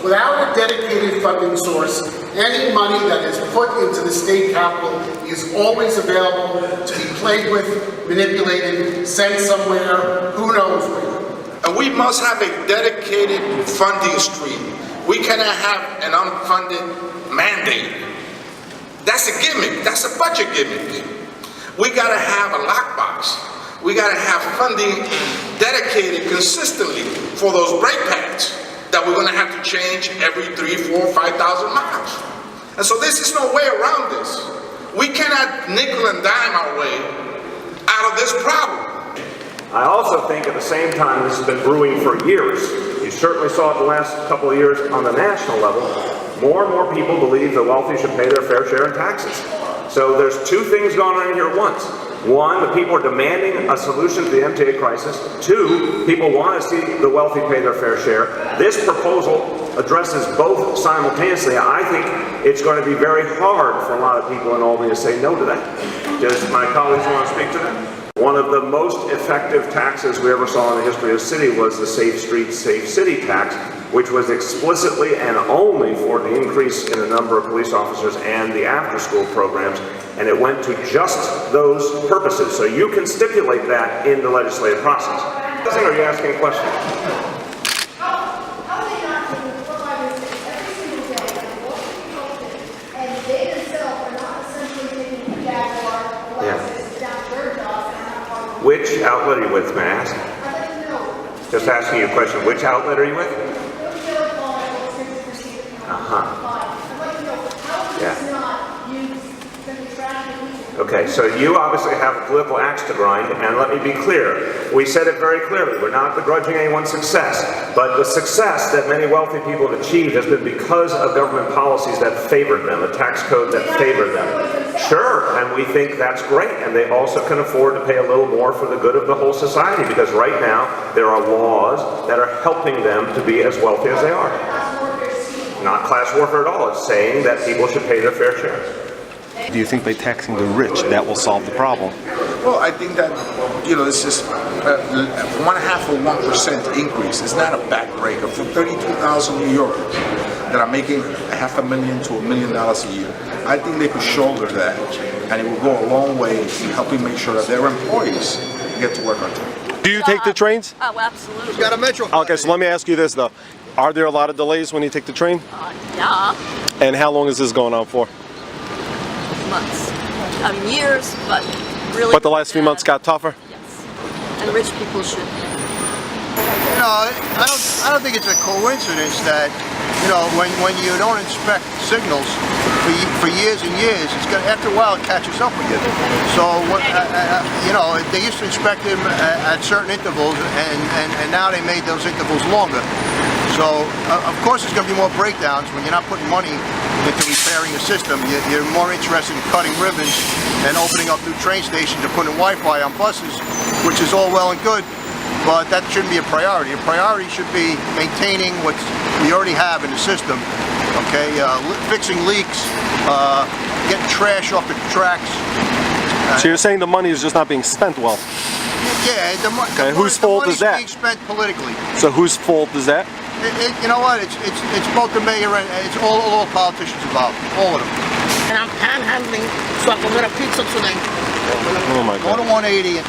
Without a dedicated funding source, any money that is put into the state capital is always available to be played with, manipulated, sent somewhere, who knows where. And we must have a dedicated funding stream. We cannot have an unfunded mandate. That's a gimmick. That's a budget gimmick. We gotta have a lockbox. We gotta have funding dedicated consistently for those brake pads that we're going to have to change every 3, 4, 5,000 miles. And so this is no way around this. We cannot nickel and dime our way out of this problem. I also think at the same time this has been brewing for years. You certainly saw it the last couple of years on the national level. More and more people believe the wealthy should pay their fair share in taxes. So there's two things going on here at once. One, the people are demanding a solution to the MTA crisis. Two, people want to see the wealthy pay their fair share. This proposal addresses both simultaneously. I think it's going to be very hard for a lot of people in Albany to say no to that. Does my colleagues want to speak to that? One of the most effective taxes we ever saw in the history of the city was the Safe Streets, Safe City tax, which was explicitly and only for the increase in the number of police officers and the after-school programs, and it went to just those purposes. So you can stipulate that in the legislative process. Or are you asking a question? Which outlet are you with, may I ask? Just asking you a question. Which outlet are you with? Yeah. Okay, so you obviously have a political axe to grind, and let me be clear. We said it very clearly. We're not begrudging anyone's success, but the success that many wealthy people have achieved has been because of government policies that favored them, a tax code that favored them. Sure, and we think that's great, and they also can afford to pay a little more for the good of the whole society, because right now there are laws that are helping them to be as wealthy as they are. Not class warfare at all. It's saying that people should pay their fair share. Do you think by taxing the rich that will solve the problem? Well, I think that, it's just 1/2 of 1% increase. It's not a backbreaker for 32,000 New Yorkers that are making $500,000 to $1 million a year. I think they could shoulder that, and it will go a long way in helping make sure that their employees get to work on time. Do you take the trains? Oh, absolutely. Got a metro. Okay, so let me ask you this though. Are there a lot of delays when you take the train? Yeah. And how long is this going on for? Months. Years, but really. But the last few months got tougher? Yes. And rich people should. I don't think it's a coincidence that, when you don't inspect signals for years and years, after a while it catches up with you. So, they used to inspect them at certain intervals, and now they made those intervals longer. So, of course there's going to be more breakdowns when you're not putting money into repairing the system. You're more interested in cutting ribbons and opening up new train stations and putting Wi-Fi on buses, which is all well and good, but that shouldn't be a priority. A priority should be maintaining what we already have in the system, okay? Fixing leaks, getting trash off the tracks. So you're saying the money is just not being spent well? Yeah, okay, whose fault is that? Being spent politically. So whose fault is that? You know what? It's both the mayor and it's all politicians involved, all of them. And I'm panhandling, so I can get a pizza today. Oh my God. Go to 180 and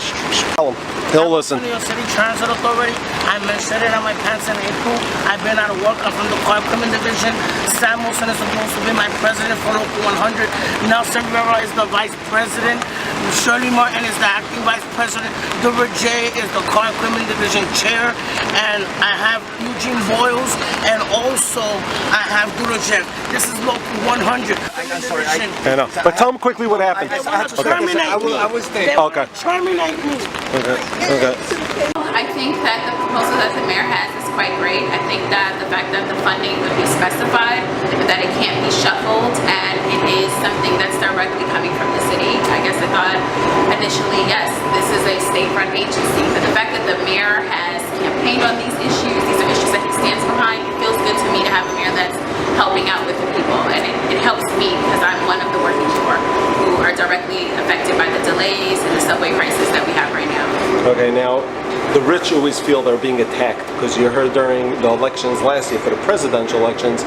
Tell him. He'll listen. New York City Transit Authority. I'm inserted on my pants in April. I've been out of work. I'm from the car equipment division. Sam Wilson is supposed to be my president for Local 100. Nelson Rivera is the vice president. Shirley Martin is the acting vice president. Dubra J is the car equipment division chair. And I have Eugene Boyles. And also I have Durajev. This is Local 100. I know. But tell him quickly what happened. I was there. Okay. Terminate me. Okay. I think that the proposal that the mayor has is quite great. I think that the fact that the funding would be specified, but that it can't be shuffled, and it is something that's directly coming from the city. I guess I thought initially, yes, this is a state-run agency, but the fact that the mayor has campaigned on these are issues that he stands behind, it feels good to me to have a mayor that's helping out with the people, and it helps me because I'm one of the working poor who are directly affected by the delays and the subway crisis that we have right now. Okay, now the rich always feel they're being attacked, because you heard during the elections last year, for the presidential elections,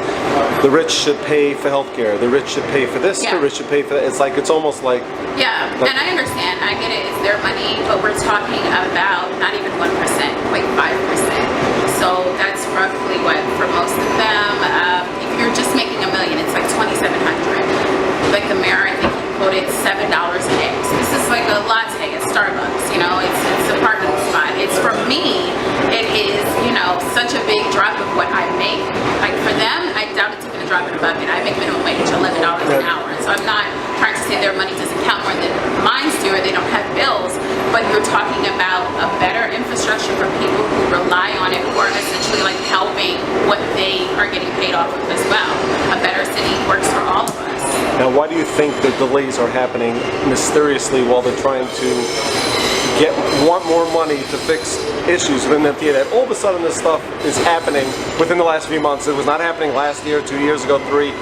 the rich should pay for healthcare, the rich should pay for this, Yeah. the rich should pay for that. It's like, it's almost like, Yeah, and I understand. I get it. It's their money, but we're talking about not even 1%, 0.5%. So that's roughly what for most of them. If you're just making $1 million, it's like $2,700. Like the mayor, I think he quoted $7 a day. So this is like a latte at Starbucks. You know, it's a parking spot. It's for me. It is, you know, such a big drop of what I make. Like for them, I doubt it's even a drop in a bucket. I make minimum wage $11 an hour. So I'm not trying to say their money doesn't count more than mine do, or they don't have bills, but you're talking about a better infrastructure for people who rely on it, who are essentially like helping what they are getting paid off of as well. A better city works for all of us. now why do you think the delays are happening mysteriously while they're trying to want more money to fix issues within the MTA, that all of a sudden this stuff is happening within the last few months? It was not happening last year, 2 years ago, 3.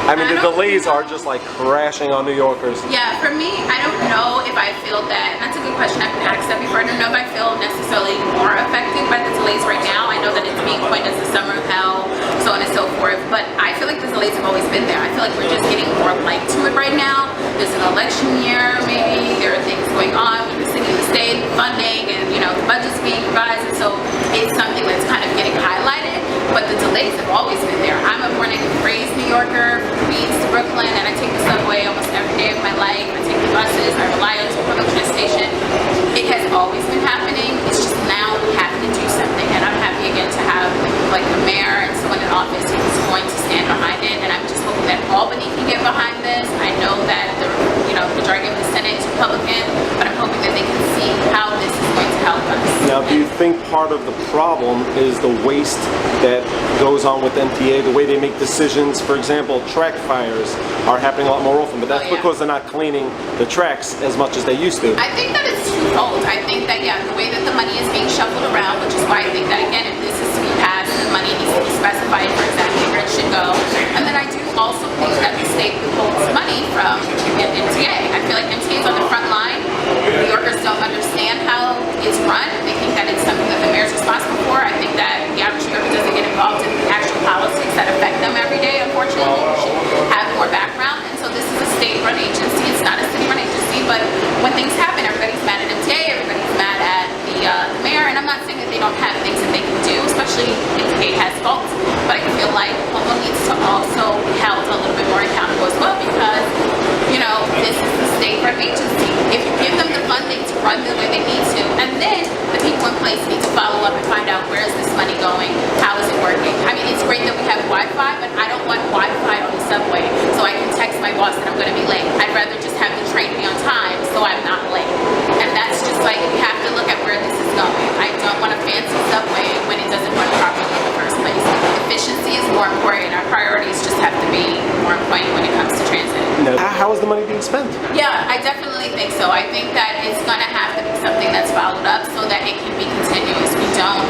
I mean, the delays are just like crashing on New Yorkers. Yeah, for me, I don't know if I feel that, and that's a good question, I've been asked that before. I don't know if I feel necessarily more affected by the delays right now. I know that it's being coined as the summer of hell, so on and so forth, but I feel like the delays have always been there. I feel like we're just getting more light to it right now. There's an election year, maybe, there are things going on with the city and the state, funding, and you know, the budget's being revised, and so it's something that's kind of getting highlighted, but the delays have always been there. I'm a born and raised New Yorker, Queens to Brooklyn, and I take the subway almost every day of my life. I take the buses, I rely on the public transportation. It has always been happening. It's just now we have to do something, and I'm happy again to have like the mayor and someone in office who's going to stand behind it, and I'm just hoping that Albany can get behind this. I know that the majority of the Senate is Republican, but I'm hoping that they can see how this is going to help us. Now, do you think part of the problem is the waste that goes on with MTA, the way they make decisions? For example, track fires are happening a lot more often, but that's because they're not cleaning the tracks as much as they used to. I think that it's twofold. I think that, yeah, the way that the money is being shuffled around, which is why I think that, again, if this is to be passed, the money needs to be specified for exactly where it should go. And then I do also think that the state withholds money from MTA. I feel like MTA is on the front line. New Yorkers don't understand how it's run. They think that it's something that the mayor's responsible for. I think that the average New Yorker doesn't get involved in the actual politics that affect them every day, unfortunately. We should have more background. And so this is a state-run agency. It's not a city-run agency, but when things happen, everybody's mad at MTA, everybody's mad at the mayor. And I'm not saying that they don't have things that they can do, especially MTA has faults. But I feel like Cuomo needs to also be held a little bit more accountable as well, because, you know, this is the state-run agency. If you give them the funding to run the way they need to, and then the people in place need to follow up and find out where is this money going, how is it working. I mean, it's great that we have Wi-Fi, but I don't want Wi-Fi on the subway so I can text my boss that I'm going to be late. I'd rather just have the train be on time so I'm not late. And that's just like, we have to look at where this is going. I don't want a fancy subway when it doesn't run properly in the first place. Efficiency is more important. Our priorities just have to be more important when it comes to transit. Now, how is the money being spent? Yeah, I definitely think so. I think that it's going to have to be something that's followed up so that it can be continuous. We don't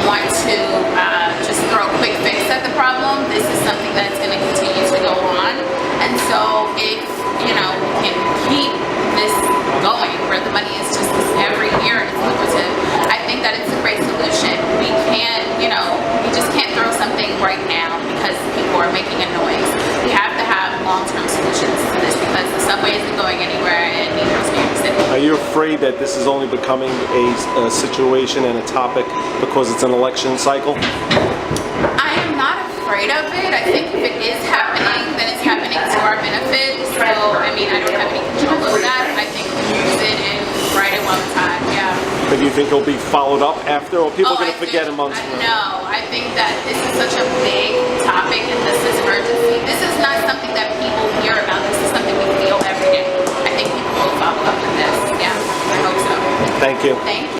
want to just throw a quick fix at the problem. This is something that's going to continue to go on. And so if, you know, we can keep this going where the money is just every year and it's lucrative, I think that it's a great solution. We can't, you know, we just can't throw something right now because people are making a noise. We have to have long-term solutions to this because the subway isn't going anywhere and neither is New York City. Are you afraid that this is only becoming a situation and a topic because it's an election cycle? I am not afraid of it. I think if it is happening, then it's happening to our benefit. So, I mean, I don't have any control over that. I think we use it and write it one time, yeah. But do you think it'll be followed up after, or people are going to forget in months from now? No, I think that this is such a big topic and this is emergency. This is not something that people hear about. This is something we feel every day. I think people will follow up with this. Yeah, I hope so. Thank you. Thank you.